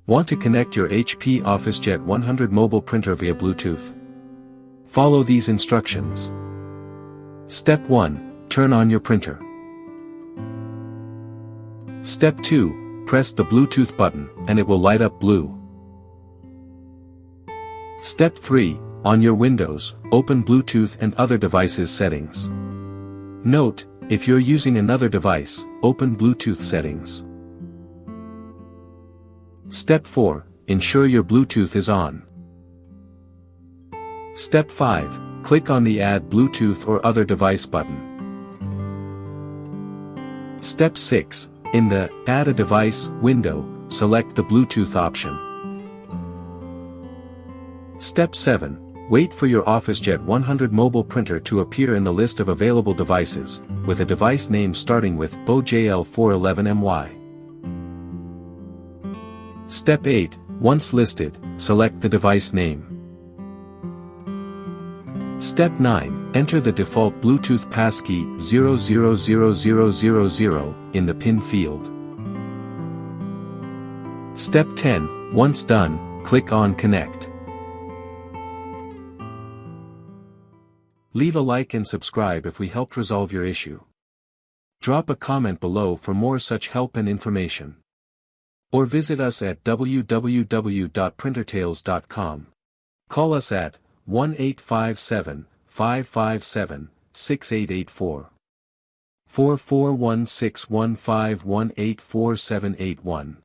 Want to connect your HP Officejet 100 mobile printer via Bluetooth? Follow these instructions. Step 1. Turn on your printer. Step 2. Press the Bluetooth button, and it will light up blue. Step 3. On your Windows, open Bluetooth and other devices settings. Note, if you're using another device, open Bluetooth settings. Step 4. Ensure your Bluetooth is on. Step 5. Click on the Add Bluetooth or Other Device button. Step 6. In the Add a Device window, select the Bluetooth option. Step 7. Wait for your Officejet 100 mobile printer to appear in the list of available devices, with a device name starting with OJL411MY. Step 8. Once listed, select the device name. Step 9. Enter the default Bluetooth passkey 000000 in the PIN field. Step 10. Once done, click on Connect. Leave a like and subscribe if we helped resolve your issue. Drop a comment below for more such help and information. Or visit us at www.printertales.com. Call us at 1-857-557-6884. 441615184781.